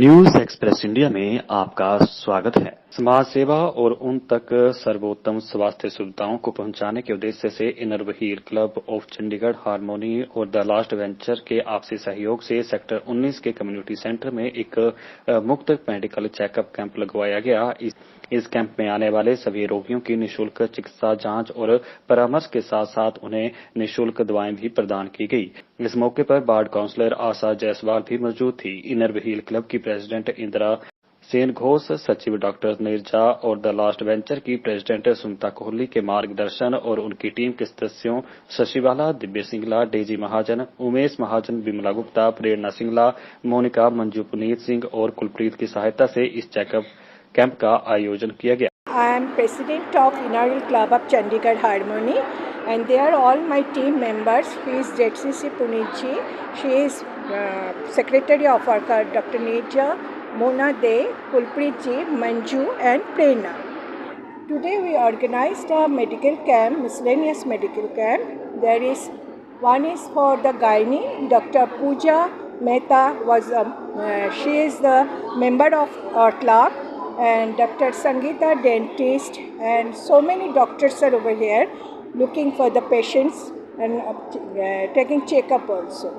News express India में आपका स्वागत है। समाज सेवा और उन तक सर्वोत्तम स्वास्थ्य सुविधाओं को पहुंचाने के उद्देश्य से inner wheel club of Chandigarh harmony और द लास्ट वेंचर के आपसी सहयोग से सेक्टर 19 के कम्युनिटी सेंटर में एक मुफ्त मेडिकल चेकअप कैंप लगवाया गया। इस कैंप में आने वाले सभी रोगियों की निःशुल्क चिकित्सा जांच और परामर्श के साथ साथ उन्हें निःशुल्क दवाएं भी प्रदान की गई। इस मौके पर वार्ड काउंसलर आशा जायसवाल भी मौजूद थी। इनर व्हील क्लब की प्रेसिडेंट इंदिरा सेन घोष, सचिव डॉक्टर नीरजा और द लास्ट वेंचर की प्रेसिडेंट सुनीता कोहली के मार्गदर्शन और उनकी टीम के सदस्यों शशिबाला, दिव्य सिंगला, डेजी महाजन, उमेश महाजन, विमला गुप्ता, प्रेरणा सिंगला, मोनिका, मंजू, पुनीत सिंह और कुलप्रीत की सहायता से इस चेकअप कैंप का आयोजन किया गया। I am President of Inner Wheel Club of Chandigarh Harmony, and they are all my team members. He is ZCC Punitji, she is Secretary of Worker Dr. Neerja, Mona De, Kulpreet Ji, Manju and Prerna. Today we organized a medical camp, miscellaneous medical camp. There is one is for the gynae, Dr. Pooja Mehta she is the member of our club. And Dr. Sangeeta, dentist, and so many doctors are over here looking for the patients and taking checkup also.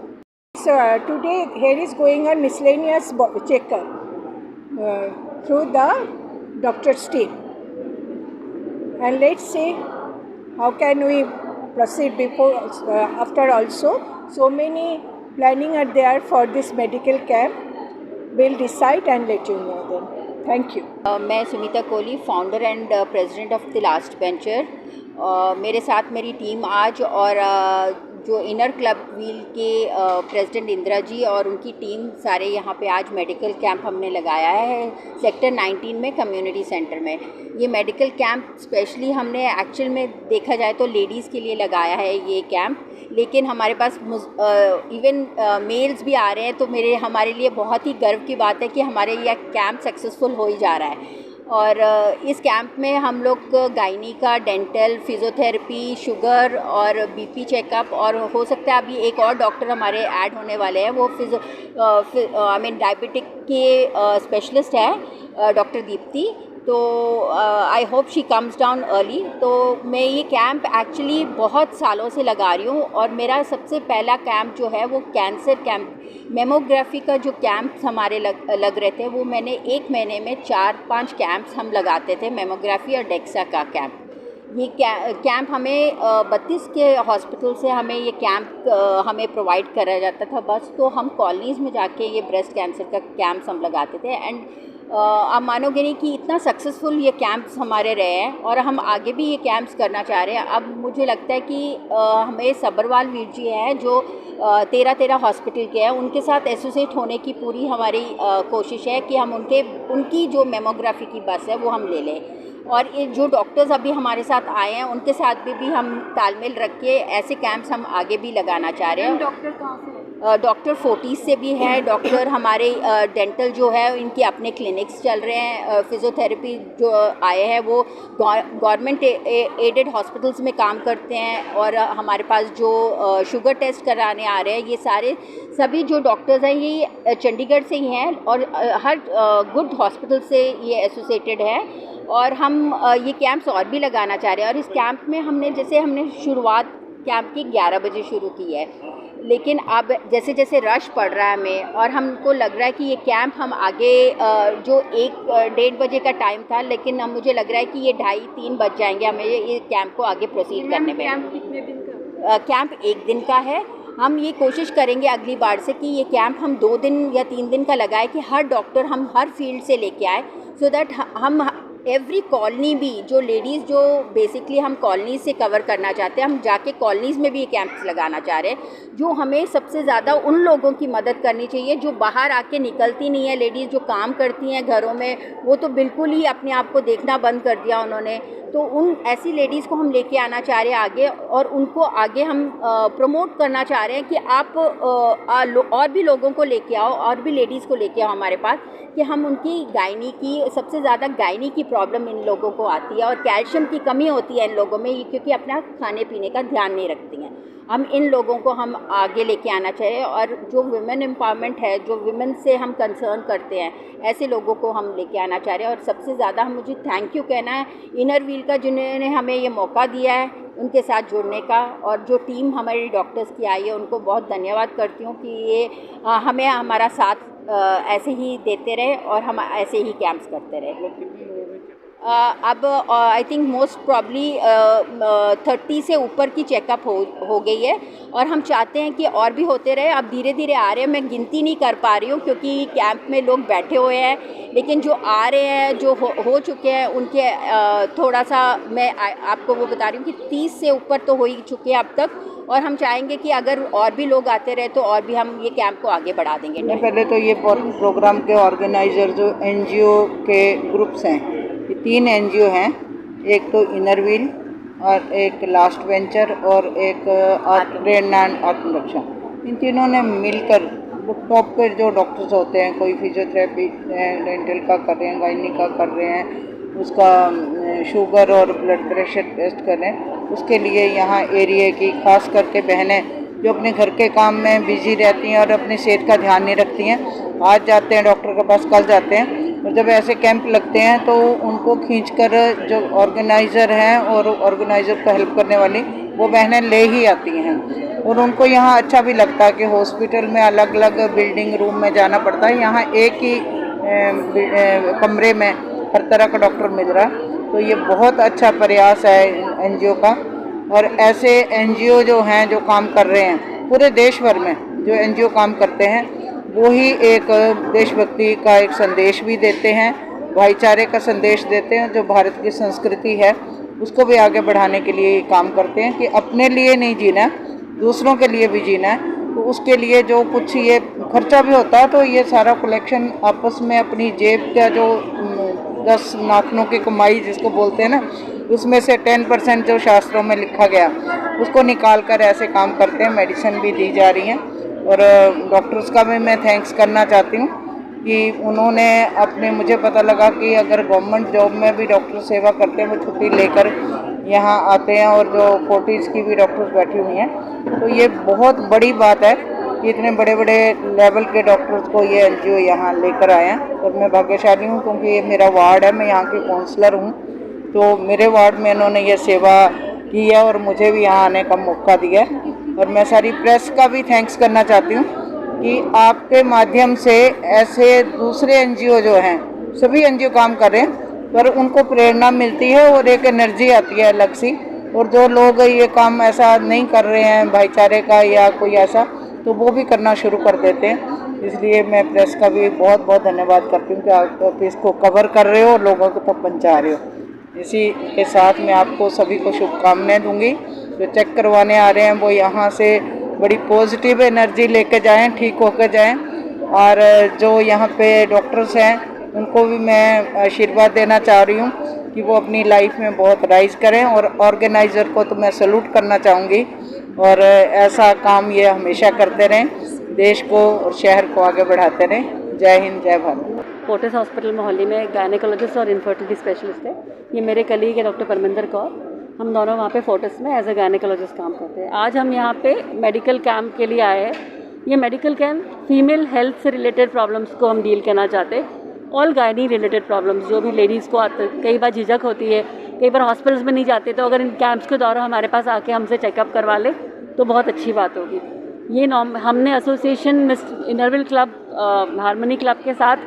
So today here is going on miscellaneous checkup through the doctor's team. And let's see how can we proceed before after also. So many planning are there for this medical camp. We'll decide and let you know then. Thank you. मैं Sunita Kohli, founder and president of the last venture. मेरे साथ मेरी team आज और जो inner club wheel के president Indira ji और उनकी टीम सारे यहाँ पे आज मेडिकल कैंप हमने लगाया है सेक्टर 19 में कम्युनिटी सेंटर में। ये मेडिकल कैंप स्पेशली हमने एक्चुअल में देखा जाए तो लेडीज़ के लिए लगाया है ये कैंप, लेकिन हमारे पास इवन मेल्स भी आ रहे हैं, तो हमारे लिए बहुत ही गर्व की बात है कि हमारे यह कैंप सक्सेसफुल हो ही जा रहा है। और इस कैंप में हम लोग गायनी का, डेंटल, फिज़ियोथेरेपी, शुगर और बीपी चेकअप, और हो सकता है अभी एक और डॉक्टर हमारे ऐड होने वाले हैं, वो डायबिटिक के स्पेशलिस्ट है डॉक्टर दीप्ति। तो I hope she comes down early. तो मैं ये कैंप एक्चुअली बहुत सालों से लगा रही हूँ, और मेरा सबसे पहला कैंप जो है वो कैंसर कैंप, मेमोग्राफी का जो कैंप्स हमारे लग रहे थे, वो मैंने एक महीने में 4-5 कैंप्स हम लगाते थे, मेमोग्राफी और डेक्सा का कैंप। ये कैंप हमें 32 के हॉस्पिटल से हमें ये कैंप हमें प्रोवाइड करा जाता था बस। तो हम कॉलोनीज़ में जाके ये ब्रेस्ट कैंसर का कैंप्स हम लगाते थे। एंड आप मानोगे नहीं कि इतना सक्सेसफुल ये कैंप्स हमारे रहे हैं, और हम आगे भी ये कैंप्स करना चाह रहे हैं। अब मुझे लगता है कि हमें सब्बरवाल वीर जी हैं जो 13 हॉस्पिटल के हैं, उनके साथ एसोसिएट होने की पूरी हमारी कोशिश है कि हम उनकी जो मेमोग्राफी की बस है वो हम ले लें। और ये जो डॉक्टर्स अभी हमारे साथ आए हैं उनके साथ भी हम तालमेल रख के ऐसे कैंप्स हम आगे भी लगाना चाह रहे हैं। डॉक्टर कहाँ से? डॉक्टर फोर्टीज से भी है, डॉक्टर हमारे डेंटल जो है इनके अपने क्लिनिक्स चल रहे हैं, फिज़ियोथेरेपी जो आए हैं वो गवर्नमेंट एडेड हॉस्पिटल्स में काम करते हैं, और हमारे पास जो शुगर टेस्ट कराने आ रहे हैं, ये सभी जो डॉक्टर्स हैं ये चंडीगढ़ से ही हैं, और हर गुड हॉस्पिटल से ये एसोसिएटेड है। और हम ये कैंप्स और भी लगाना चाह रहे हैं। और इस कैंप में हमने शुरुआत कैंप की 11 बजे शुरू की है, लेकिन अब जैसे जैसे रश पड़ रहा है हमें, और हमको लग रहा है कि ये कैंप हम आगे जो 1-1:30 बजे का टाइम था, लेकिन अब मुझे लग रहा है कि ये 2:30-3 बज जाएंगे हमें ये कैंप को आगे प्रोसीड करने में। कैंप कितने दिन का? कैंप 1 दिन का है। हम ये कोशिश करेंगे अगली बार से कि ये कैंप हम 2 दिन या 3 दिन का लगाए, कि हर डॉक्टर हम हर फील्ड से लेके आए, सो दैट हम एवरी कॉलोनी भी जो लेडीज़ जो बेसिकली हम कॉलोनीज़ से कवर करना चाहते हैं, हम जाके कॉलोनीज़ में भी ये कैंप्स लगाना चाह रहे हैं। जो हमें सबसे ज़्यादा उन लोगों की मदद करनी चाहिए जो बाहर आके निकलती नहीं है, लेडीज़ जो काम करती हैं घरों में, वो तो बिल्कुल ही अपने आप को देखना बंद कर दिया उन्होंने। तो उन ऐसी लेडीज़ को हम लेके आना चाह रहे हैं आगे, और उनको आगे हम प्रमोट करना चाह रहे हैं कि आप और भी लोगों को लेके आओ, और भी लेडीज़ को लेके आओ हमारे पास, कि हम उनकी गायनी की, सबसे ज़्यादा गायनी की प्रॉब्लम इन लोगों को आती है और कैल्शियम की कमी होती है इन लोगों में, क्योंकि अपना खाने पीने का ध्यान नहीं रखती हैं। हम इन लोगों को हम आगे लेके आना चाहिए और जो वुमेन एम्पावरमेंट है, जो वुमेन से हम कंसर्न करते हैं, ऐसे लोगों को हम लेके आना चाह रहे हैं। और सबसे ज़्यादा हम मुझे थैंक यू कहना है इनर व्हील का, जिन्होंने हमें ये मौका दिया है उनके साथ जुड़ने का, और जो टीम हमारी डॉक्टर्स की आई है उनको बहुत धन्यवाद करती हूँ कि ये हमें हमारा साथ ऐसे ही देते रहे और हम ऐसे ही कैंप्स करते रहे। अब आई थिंक मोस्ट प्रॉब्ली 30 से ऊपर की चेकअप हो गई है और हम चाहते हैं कि और भी होते रहे। अब धीरे धीरे आ रहे हैं, मैं गिनती नहीं कर पा रही हूँ क्योंकि कैंप में लोग बैठे हुए हैं, लेकिन जो आ रहे हैं, जो हो चुके हैं, उनके थोड़ा सा मैं आपको वो बता रही हूँ कि 30 से ऊपर तो हो ही चुके हैं अब तक, और हम चाहेंगे कि अगर और भी लोग आते रहे तो और भी हम ये कैंप को आगे बढ़ा देंगे। पहले तो ये प्रोग्राम के ऑर्गेनाइजर जो NGO के ग्रुप्स हैं, ये 3 NGO हैं, एक तो इनर व्हील और एक लास्ट वेंचर और एक आत्मरक्षा। इन तीनों ने मिलकर टॉप पे जो डॉक्टर्स होते हैं, कोई फिजियोथेरेपी डेंटल का कर रहे हैं, गायनी का कर रहे हैं, उसका शुगर और ब्लड प्रेशर टेस्ट कर रहे हैं, उसके लिए यहाँ एरिया की खास करके बहनें जो अपने घर के काम में बिजी रहती हैं और अपनी सेहत का ध्यान नहीं रखती हैं, आज जाते हैं डॉक्टर के पास, कल जाते हैं, और जब ऐसे कैंप लगते हैं तो उनको खींचकर जो ऑर्गेनाइज़र हैं और ऑर्गेनाइज़र को हेल्प करने वाली वो बहनें ले ही आती हैं। और उनको यहाँ अच्छा भी लगता है कि हॉस्पिटल में अलग अलग बिल्डिंग रूम में जाना पड़ता है, यहाँ एक ही कमरे में हर तरह का डॉक्टर मिल रहा है। तो ये बहुत अच्छा प्रयास है NGO का, और ऐसे NGO जो हैं जो काम कर रहे हैं पूरे देश भर में, जो NGO काम करते हैं वो ही एक देशभक्ति का एक संदेश भी देते हैं, भाईचारे का संदेश देते हैं, जो भारत की संस्कृति है उसको भी आगे बढ़ाने के लिए काम करते हैं कि अपने लिए नहीं जीना, दूसरों के लिए भी जीना है। तो उसके लिए जो कुछ ये खर्चा भी होता है तो ये सारा कलेक्शन आपस में अपनी जेब का जो 10 नाखनों की कमाई जिसको बोलते हैं ना, उसमें से 10% जो शास्त्रों में लिखा गया उसको निकाल कर ऐसे काम करते हैं। मेडिसिन भी दी जा रही हैं, और डॉक्टर्स का भी मैं थैंक्स करना चाहती हूँ कि उन्होंने अपने, मुझे पता लगा कि अगर गवर्नमेंट जॉब में भी डॉक्टर सेवा करते हैं वो छुट्टी लेकर यहाँ आते हैं, और जो 40s की भी डॉक्टर्स बैठी हुई हैं, तो ये बहुत बड़ी बात है कि इतने बड़े बड़े लेवल के डॉक्टर्स को ये NGO यहाँ लेकर आए हैं। और मैं भाग्यशाली हूँ क्योंकि ये मेरा वार्ड है, मैं यहाँ की काउंसलर हूँ, तो मेरे वार्ड में इन्होंने ये सेवा की है और मुझे भी यहाँ आने का मौका दिया है। और मैं सारी प्रेस का भी थैंक्स करना चाहती हूँ कि आपके माध्यम से ऐसे दूसरे NGO जो हैं, सभी NGO काम कर रहे हैं पर उनको प्रेरणा मिलती है और एक एनर्जी आती है अलग सी, और जो लोग ये काम ऐसा नहीं कर रहे हैं भाईचारे का या कोई ऐसा, तो वो भी करना शुरू कर देते हैं। इसलिए मैं प्रेस का भी बहुत बहुत धन्यवाद करती हूँ कि आप इसको कवर कर रहे हो और लोगों को तक पहुँचा रहे हो। इसी के साथ मैं आपको सभी को शुभकामनाएं दूंगी। जो चेक करवाने आ रहे हैं वो यहाँ से बड़ी पॉजिटिव एनर्जी लेके जाएं, ठीक होकर जाएं, और जो यहाँ पे डॉक्टर्स हैं उनको भी मैं आशीर्वाद देना चाह रही हूँ कि वो अपनी लाइफ में बहुत राइज करें, और ऑर्गेनाइज़र को तो मैं सैल्यूट करना चाहूँगी, और ऐसा काम ये हमेशा करते रहें, देश को और शहर को आगे बढ़ाते रहें। जय हिंद, जय भारत। फोर्टिस हॉस्पिटल मोहाली में गायनेकोलॉजिस्ट और इनफर्टिलिटी स्पेशलिस्ट है। ये मेरे कलीग है डॉक्टर परमिंदर कौर, हम दोनों वहाँ पे फोर्टिस में एज ए गायनेकोलॉजिस्ट काम करते हैं। आज हम यहाँ पे मेडिकल कैंप के लिए आए हैं। ये मेडिकल कैंप फीमेल हेल्थ से रिलेटेड प्रॉब्लम्स को हम डील करना चाहते हैं, ऑल गायनी रिलेटेड प्रॉब्लम्स जो भी लेडीज़ को आते, कई बार झिझक होती है, कई बार हॉस्पिटल्स में नहीं जाते, तो अगर इन कैंप्स के दौरान हमारे पास आके हमसे चेकअप करवा ले तो बहुत अच्छी बात होगी। ये हमने association Inner Wheel club, harmony club के साथ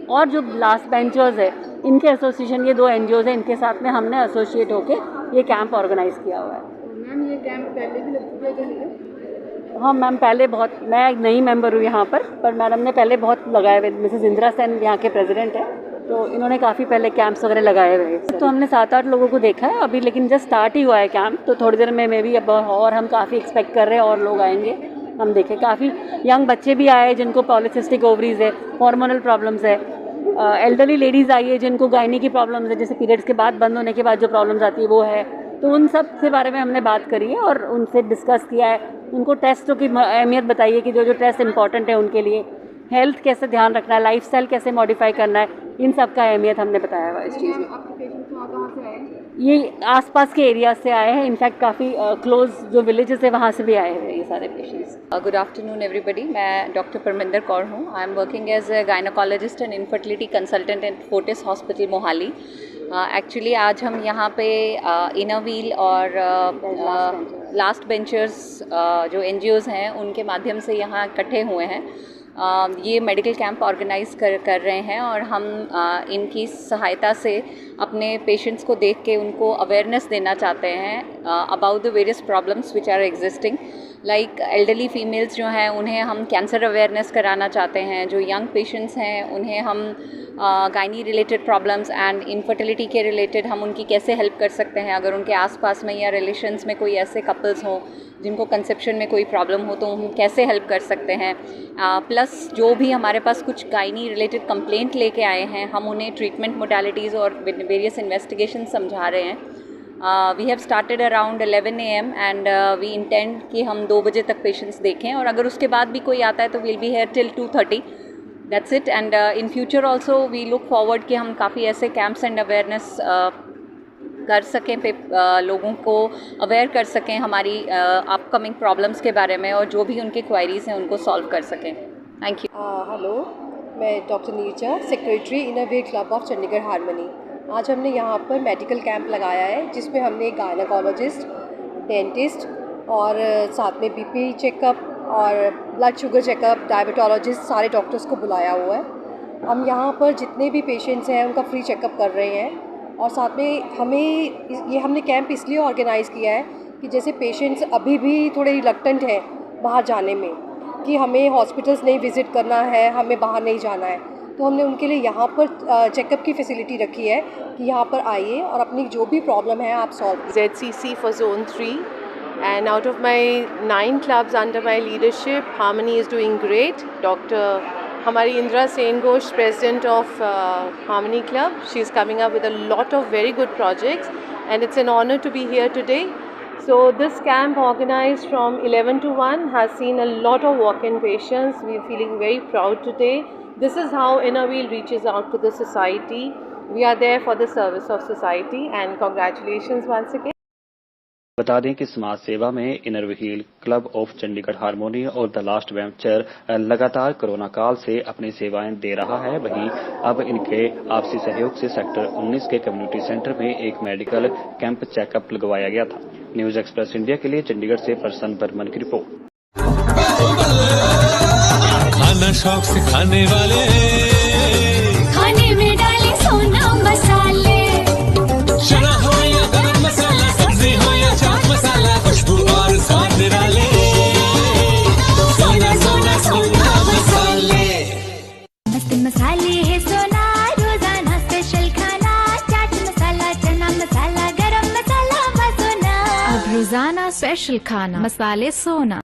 और जो लास्ट बेंचर्स है इनके एसोसिएशन, ये 2 NGOs हैं, इनके साथ में हमने एसोसिएट होके ये कैंप ऑर्गेनाइज़ किया हुआ है। मैम ये कैंप पहले भी लग चुका है? हाँ मैम, पहले बहुत, मैं एक नई मेंबर हूँ यहाँ पर मैडम ने पहले बहुत लगाए हुए, मिसेस इंदिरा सेन यहाँ के प्रेसिडेंट है, तो इन्होंने काफ़ी पहले कैंप्स वगैरह लगाए हुए हैं। तो हमने 7-8 लोगों को देखा है अभी, लेकिन जस्ट स्टार्ट ही हुआ है कैंप, तो थोड़ी देर में भी अब और हम काफ़ी एक्सपेक्ट कर रहे हैं और लोग आएंगे। हम देखें काफ़ी यंग बच्चे भी आए जिनको पॉलीसिस्टिक ओवरीज है, हार्मोनल प्रॉब्लम्स है, एल्डरली लेडीज़ आई है जिनको गायनी की प्रॉब्लम्स है, जैसे पीरियड्स के बाद बंद होने के बाद जो प्रॉब्लम्स आती है वो है, तो उन सब के बारे में हमने बात करी है और उनसे डिस्कस किया है। उनको टेस्टों की अहमियत बताई है कि जो जो टेस्ट इंपॉर्टेंट है उनके लिए, हेल्थ कैसे ध्यान रखना है, लाइफस्टाइल कैसे मॉडिफाई करना है, इन सब का अहमियत हमने बताया हुआ इस चीज़ में। ये आसपास के एरिया से आए हैं, इनफैक्ट काफ़ी क्लोज जो विलेजेस है वहाँ से भी आए हुए हैं ये सारे पेशेंट्स। गुड आफ्टरनून एवरीबडी, मैं डॉक्टर परमिंदर कौर हूँ। I am working as a gynaecologist and infertility consultant at Fortis hospital Mohali. Actually आज हम यहाँ पे इनर व्हील और लास्ट बेंचर्स जो NGOs हैं उनके माध्यम से यहाँ इकट्ठे हुए हैं। ये मेडिकल कैंप ऑर्गेनाइज कर रहे हैं और हम इनकी सहायता से अपने पेशेंट्स को देख के उनको अवेयरनेस देना चाहते हैं about the various problems which are existing. Like elderly females जो हैं उन्हें हम कैंसर अवेयरनेस कराना चाहते हैं, जो यंग पेशेंट्स हैं उन्हें हम gynae related problems and infertility के रिलेटेड हम उनकी कैसे हेल्प कर सकते हैं। अगर उनके आसपास में या रिलेशंस में कोई ऐसे कपल्स हों जिनको कंसेप्शन में कोई प्रॉब्लम हो तो हम कैसे हेल्प कर सकते हैं। प्लस जो भी हमारे पास कुछ गायनी रिलेटेड कंप्लेंट लेके आए हैं हम उन्हें ट्रीटमेंट मोडालिटीज़ और वेरियस इन्वेस्टिगेशन समझा रहे हैं। We have started around 11 AM and we intend कि हम 2 बजे तक पेशेंट्स देखें और अगर उसके बाद भी कोई आता है तो will be here till 2:30। That's it. And in future also we look forward कि हम काफ़ी ऐसे कैंप्स एंड अवेयरनेस कर सकें, लोगों को अवेयर कर सकें हमारी अपकमिंग प्रॉब्लम्स के बारे में और जो भी उनके क्वायरीज़ हैं उनको सॉल्व कर सकें। Thank you. हेलो, मैं doctor Neerja, secretary inner wheel club of Chandigarh harmony. आज हमने यहाँ पर मेडिकल कैंप लगाया है जिसमें हमने गायनोकोलॉजिस्ट, डेंटिस्ट और साथ में BP चेकअप और ब्लड शुगर चेकअप, डायबिटोलॉजिस्ट, सारे डॉक्टर्स को बुलाया हुआ है। हम यहाँ पर जितने भी पेशेंट्स हैं उनका फ्री चेकअप कर रहे हैं और साथ में हमने कैंप इसलिए ऑर्गेनाइज़ किया है कि जैसे पेशेंट्स अभी भी थोड़े रिलक्टेंट हैं बाहर जाने में कि हमें हॉस्पिटल्स नहीं विज़िट करना है, हमें बाहर नहीं जाना है, तो हमने उनके लिए यहाँ पर चेकअप की फैसिलिटी रखी है कि यहाँ पर आइए और अपनी जो भी प्रॉब्लम है आप solve. ZCC for Zone 3, and out of my 9 clubs under my leadership, Harmony is doing great. Dr. हमारी Indira Sen Ghosh, president of Harmony Club, she is coming up with a lot of very good projects and it's an honor to be here today. So this camp organized from 11 to 1 has seen a lot of walk-in patients. We are feeling very proud today. This is how Inner Wheel reaches out to the society. We are there for the service of society and congratulations once again. बता दें कि समाज सेवा में inner wheel club of Chandigarh harmony और the last venture लगातार corona काल से अपनी सेवाएं दे रहा है। वहीं अब इनके आपसी सहयोग से सेक्टर 19 के कम्युनिटी सेंटर में एक मेडिकल कैंप चेकअप लगवाया गया था। न्यूज एक्सप्रेस इंडिया के लिए चंडीगढ़ से प्रसन्न बर्मन की रिपोर्ट। खाना शौक से खाने वाले, खाने में डाले सोना मसाले, चना हो या गरम मसाला, सब्जी हो या चाट मसाला, खुशबू और स्वाद निराले, सोना सोना सोना मसाले। मस्त मसाले है सोना, रोजाना स्पेशल खाना, चाट मसाला, चना मसाला, गरम मसाला, सोना। अब रोजाना स्पेशल खाना, मसाले सोना।